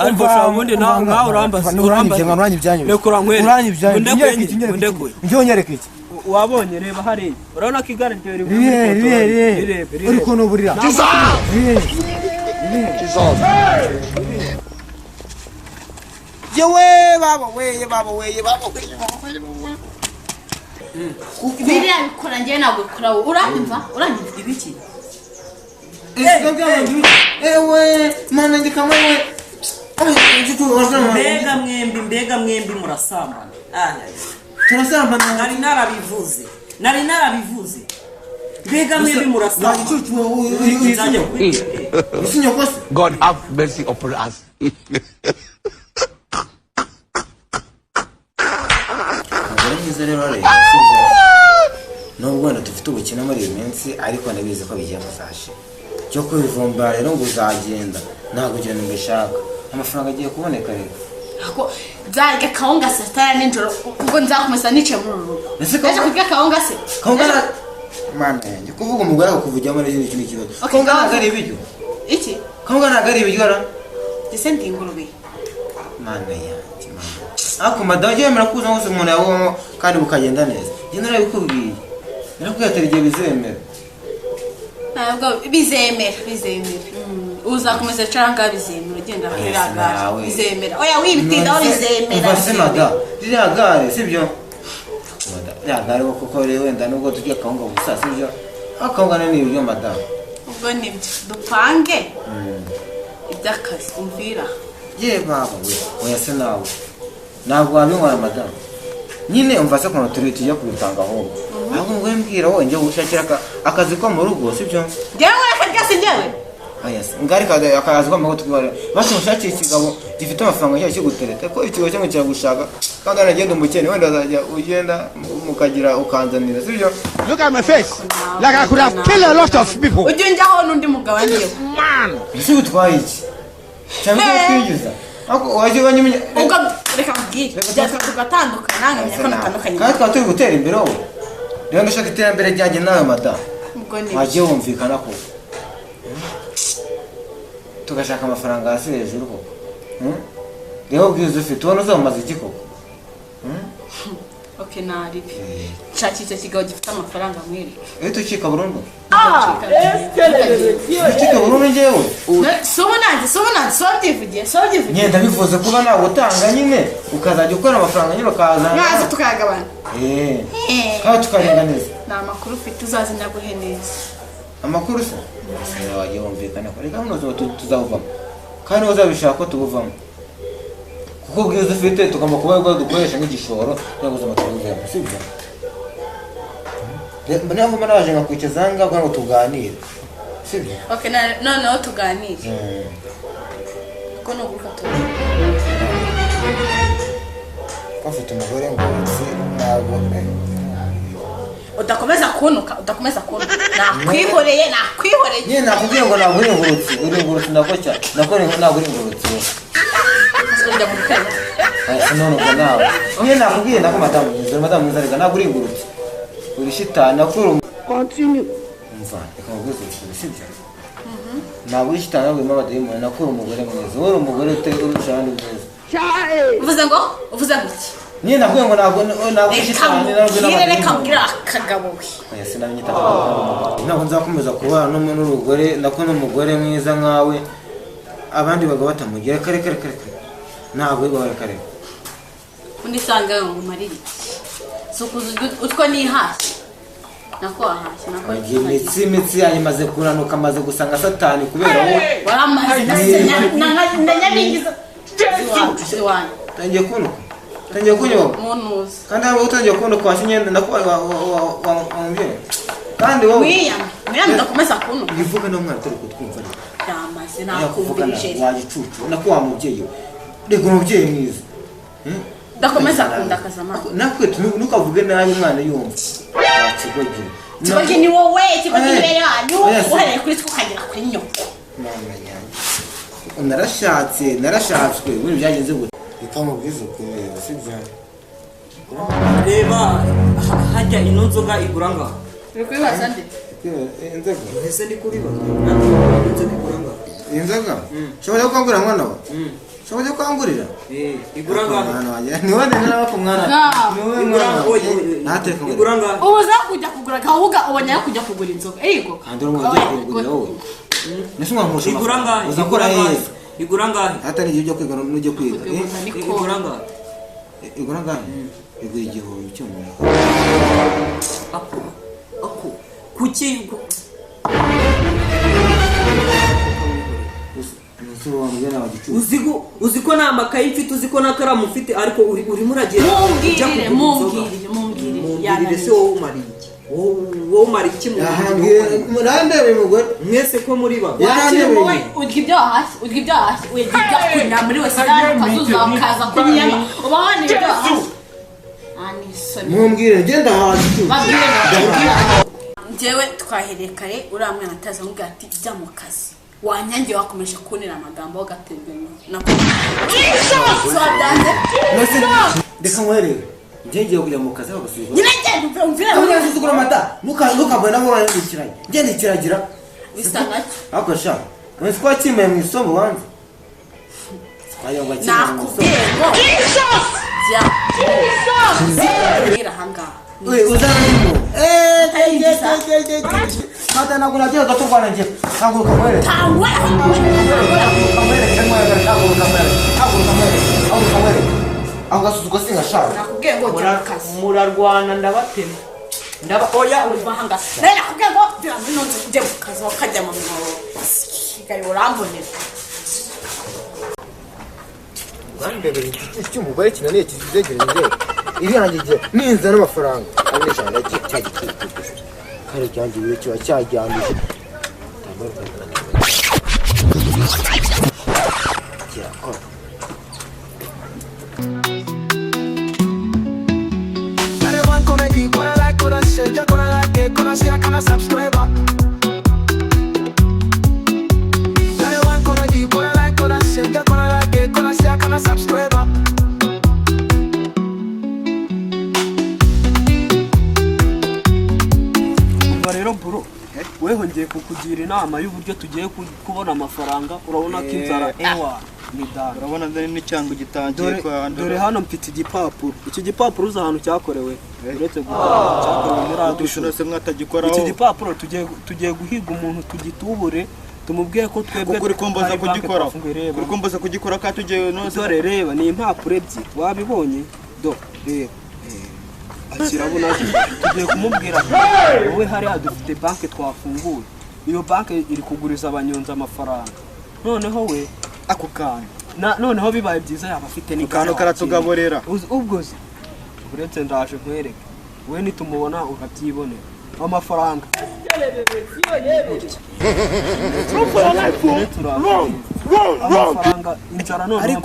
ariko shabundi nawe urambaza uranye ibyanyu njye nyereke iki wabonye reba hariya urabona ko igare ryo riri uri kono burira yewe baba biriya bikora njye ntabwo bikora uranyumva ibiki ewe mana ndikamwe mbega mwembi murasambana turasambana nari narabivuze mbega mwembi murasambana God have mercy upon us. nubwo wenda dufite ubukene muri iyi minsi ariko nabizi ko bigiye kuzashira cyo kwivumba rero ngo uzagenda ntabwo ugenda mbishaka amafaranga agiye kuboneka rero ako nzarya kawunga sataya nijoro ubwo nzakomeza nicaye muri uru rugo naje kurya kawunga se kawunga mana yanjye kuvuga umugore akakuvugiramo n'ikindi kintu kibazo kawunga ntabwo ari ibiryo iki kawunga ntabwo ari ibiryo ra ese ndi ingurube mana yanjye ako madamu yemera kuza ngo umuntu yabamo kandi bukagenda neza njye narabikubwiye narakuyatera igihe bizemera ntabwo bizemera uzakomeza caranga bizemera ugenda kuri ragare bizemera oya wibitindaho bizemera base madamu ririya gare sibyo ririya gare kuko rero wenda nubwo tugiye kawunga gusa sibyo akawunga ni ibiryo madamu ubwo nibyo dupange iby'akazi umvira ye baba we oya se nawe ntabwo wabinkora madamu nyine umva se kono tujya kubitanga ahubwo ahubwo ngo mbwira wowe njye gushakira akazi ko mu rugo sibyo njyewe akazi njyewe aya se ngari akazi ko mu rugo twibare basi mushakira ikigabo gifite amafaranga cyo kigutereta ko ikigo cyo cyagushaka kandi aragenda umukene wenda azajya ugenda mukagira ukanzanira sibyo. Look at my face like I could have killed a lot of people. Ujye njyaho n'undi mugabo ngiye Man, ese utwaye iki cyangwa twinjiza ako waje banyumye ubwo reka mbwire tugatandukana ngamenya ko natandukanye kandi twaba turi gutera imbere wowe rero ndashaka iterambere ryanjye nawe madamu ubwo ni wagiye wumvikana ko tugashaka amafaranga hasi hejuru koko rero bwiza ufite ubona uzamaze iki koko okay naribi shakitse kigabo gifite amafaranga mwiri tucika burundu tucika burundu njyewe sobyivugiye ngenda bivuze kuba nawe utanga nyine ukazajya ukora amafaranga nyine ukaza naza tukayagabana kandi tukaringaniza ni amakuru ufite uzazi nyaguhe neza amakuru se wagiye wumvikana ko reka munozo tuzawuvamo kandi uzabishaka ko tubuvamo kuko bwiza ufite tugomba kuba dukoresha nk'igishoro cyangwa ubuzima tubuvemo sibyo mbona ngo maraje ngakwicaza nga ngo tuganire sibyo okay noneho tuganire ko no gufata ufite umugore ngo ntabwo udakomeza kunuka nakwihoreye nyine nakubwiye ngo ntabwo uri ingurutse ndakocya nakore ngo ntabwo uri ingurutse none ubwo nawe nyine nakubwiye nako madamu mwiza reka ntabwo uri ingurutse uri shitani nakuru continue mva reka mubwize ukuri sibyo ntabwo uri shitani ntabwo irimo abadayimoni nakuru umugore mwiza wowe umugore urusha abandi mwiza uvuze ngo iki nyine nakubwiye ngo ntabwo shitani reka mbwira akagabo we sinamenyita ntabwo nzakomeza kubana n'urugore ndako n'umugore mwiza nkawe abandi bagabo batamugira kare ntabwo bibaye kare undi sanga ngo mariri sukuzu utwo ni hasi nako ahashye nako imitsi yanyu maze kunanuka maze gusanga satani kubera wowe waramaze ndanyabingiza wanyu tangiye kunyoba munuza kandi abo utangiye kunuka washinyenda ndako wambye kandi wowe wiyama ndakomeza kunuka bivuga no mwana turi kutwumva yamaze nakumvije wagicucu nako wa mubyeyi rego umubyeyi mwiza ndakomeza kundakaza mama nakwe nukavuge nabi umwana yumva kigogi ni wowe kigogi bere yanyu uhereye kuri tukagira kuri nyoko narashatswe ibintu byagenze gute bikamubwiza ukuri sibyo reba hajya ino nzoga igura ngaho uri kwibaza nde inzoga ese ndi kuribaza inzoga igura ngaho inzoga shobora kukangura mwana we Soje kwangurira. Igura ngaho. Ni wande nara ko mwana. Nateka. Igura ngaho. uza kujya kugura kahuga ubonye kujya kugura inzoga yego Kandi uri mu kugura wowe. Nisumwa musho. Igura ngaho. Uzakora yese. Igura ngaho. Hata ni ibyo kwiga n'ujye kwiga. Igura ngaho. Igura ngaho. Igura igihoro cy'umuntu. Ako. Kuki uziko nta makayi mfite uziko nta karamu mfite ariko urimo uragenda mumbwirire se wowe umariye iki wowe umariye iki murandebe mugore mwese ko muri ba urya ibyo hasi urya kunyura muri wese ukazuza ukaza kunyama uba wani ibyo hasi mumbwire ngenda hasi njyewe twahereye kare uriya mwana ataza amubwira ati jya mu kazi wanyange wakomeje kunira amagambo w'agatembere reka nkwerere ngiye kujya mu kazi bagasubiza nyine ngende umvire umuntu uzugura amata ntukabona aho wayandikiranye ngende kiragira bisa nacyo ako sha mwese ko wakimaye mu isombo wanze twayongwa kimwe mu isombo mbwira ahangaha uzarimo mata nagura byo gaturwana ngiye ntabwo kamwere aho gasuzuko singa shaka nakubwiye ngo jya mu kazi murarwana ndabatema oya uriva ahangaha nawe nakubwiye ngo jya muri nonse ujye mu kazi wakajya mu mwobo kigali urambonera Wandebere iki cy'umugore kinaniye kizegereje ibirangiye ninza n'amafaranga abishaka ndagiye cyagikije kare cyangiye cyo cyajyambije rero bro weho ngiye kukugira inama y'uburyo tugiye kubona amafaranga urabona ko inzara ewa midara urabona ndari n'icyango gitangiye kwa dore hano mfite igipapuro iki gipapuro uza ahantu cyakorewe uretse gukora cyakorewe muri adushura se mwatagikoraho iki gipapuro tugiye guhiga umuntu tugitubure tumubwiye ko twebwe kuri komboza kugikora kuri komboza kugikora ka tugiye nose dore reba ni impapuro ebyiri wabibonye do reba akirabona tugiye kumubwira wowe hariya dufite banki twafunguye iyo banki iri kuguriza abanyonzi amafaranga noneho we ako kantu noneho bibaye byiza yaba afite n'ikano karatugaborera ubwo uretse ndaje nkwereke we nitumubona urabyibonera amafaranga amafaranga inzara none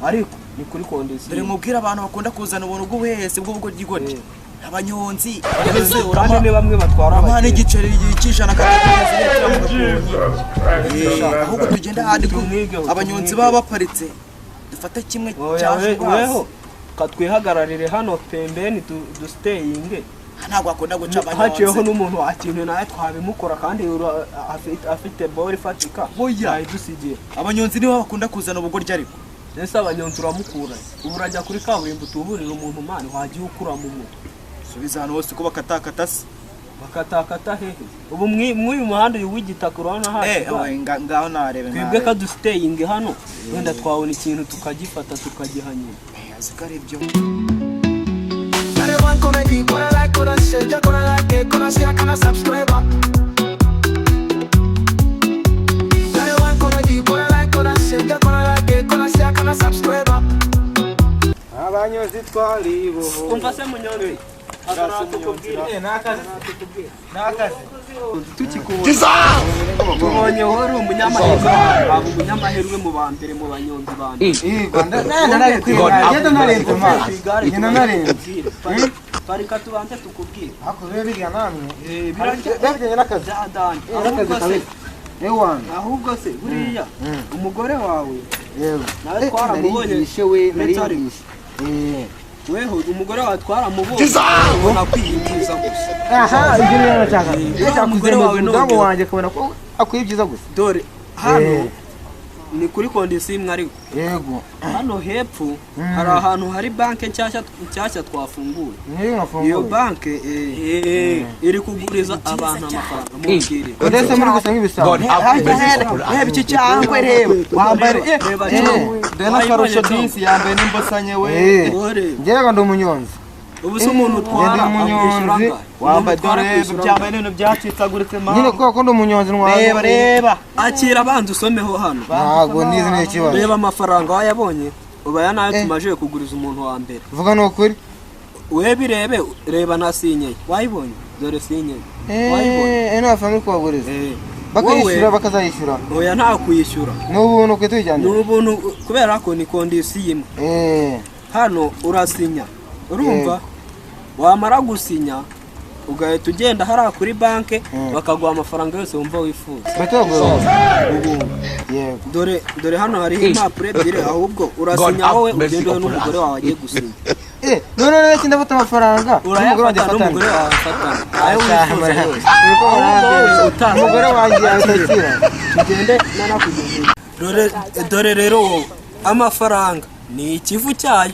ariko ni kuri kondisiyo dore mubwira abantu bakunda kuzana ubuntu bw'ubuhehese bw'ubwo gigoti abanyonzi urabona bamwe batwara amana igiceri cy'ijana ahubwo tugenda handi abanyonzi baba baparitse dufate kimwe weho katwihagararire hano pembeni dusteyinge ntabwo akunda guca abanyonzi haciyeho n'umuntu wakintu nawe twabimukora kandi afite bori fatika yayidusigiye abanyonzi nibo bakunda kuzana ubugoryi ariko ese abanyonzi uramukura ubu urajya kuri kaburimbo utuburira umuntu mani wagiye ukura mu mutwe subiza ahantu hose ko bakatakata se bakatakata hehe ubu mw'uyu muhanda uyu w'igitaka urabona hasi ngaho narebe twebwe kadusteyinge hano wenda twabona ikintu tukagifata tukagihanyira azikari ibyo abanyozi twariboho umva se munyonzi tukubonye wari umunyamahirwe mu ba mbere mu banyonzi parika tubanze tukubwire ahubwo se buriya umugore wawe nawe twaramubonye weho umugore wawe twaramubonye ubona kwiyibyiza gusa umugore wawe none wanjye kubona ko akwiye byiza gusa dore hano ni kuri kondisiyo imwe ariko yego hano hepfo hari ahantu hari banke nshyashya twafunguye niyo nafunguye iyo banke iri kuguriza abantu amafaranga mubwire ndetse muri gusa nk'ibisanzwe reba iki cyangwa reba wambaye reba dore n'akarusho disi yambaye n'imbosanye we njyewe ndi umunyonzi ubu se umuntu utwara umunyonzi wambaye dore byambaye n'ibintu byacitsaguritse nyine kuko ndi umunyonzi reba reba akira abanza usomeho hano ntabwo nizi n'ikibazo reba amafaranga wayabonye uba nayo tumaze kuguriza umuntu wa mbere vuga ni ukuri we birebe reba na sinyeye wayibonye dore sinyeye wayibonye ino bafanga kubaguriza bakayishyura bakazayishyura oya nta kuyishyura ni ubuntu kwe tujyanye ni ubuntu kubera ko ni kondisiyo imwe hano urasinya urumva wamara gusinya ugahita ugenda hariya kuri banke bakaguha amafaranga yose wumva wifuza dore hano hariho impapuro ebyiri ahubwo urasinya wowe ugendewe n'umugore wawe agiye gusinya none rero ndafata amafaranga urayafata n'umugore wawe afatana ayo wifuza yose umugore wanjye atakira tugende nanakugejeje dore rero wowe amafaranga ni ikivu cyayo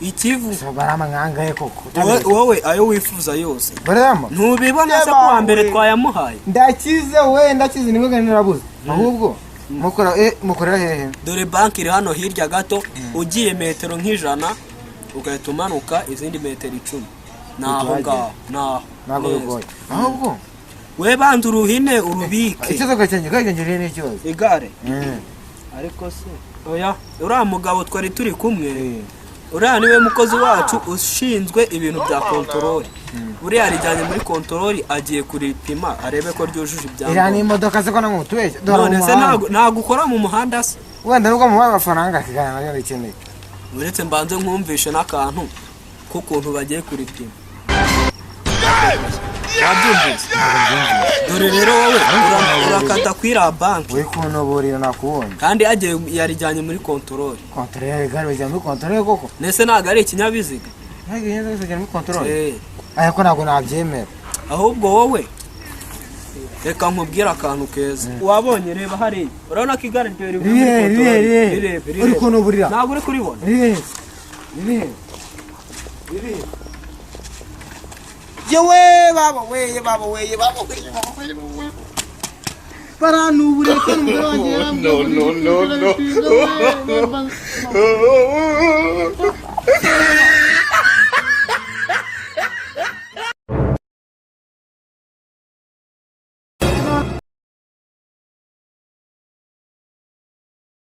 ikivu baramwangaye koko wowe ayo wifuza yose barama ntubibona se ko mbere twayamuhaye ndakize nimwe gane narabuze ahubwo mukorera hehe dore banki iri hano hirya gato ugiye metero nk'ijana ugahita umanuka izindi metero 10 naho ngaho ntabwo bigoye ahubwo we banza uruhine urubike ikibazo cyanjye kagengereye n'ikibazo igare ariko se oya uriya mugabo twari turi kumwe uriya niwe mukozi wacu ushinzwe ibintu bya kontorori buriya yarijyanye muri kontorori agiye kuripima arebe ko ryujuje ibyangombwa iriya ni imodoka se ko namutubeshya none se ntabwo ukora mu muhanda se wenda nubwo mubaye amafaranga akigana nayo bikeneye uretse mbanze nkumvishe n'akantu k'ukuntu bagiye kuripima wabyumvise dore rero wowe urakata kwira banki we kunoborera nakubonye kandi yarijyanye muri kontorori igare bijyanye muri kontorori koko nese ntabwo ari ikinyabiziga ntabwo ikinyabiziga kijyanye muri kontorori ariko ntabwo nabyemera ahubwo wowe reka nkubwire akantu keza wabonye reba hariya urabona ko igare ryo riri muri kontorori uri kunoborera ntabwo uri kuribona yewe baba baranubure ko umugore wanjye no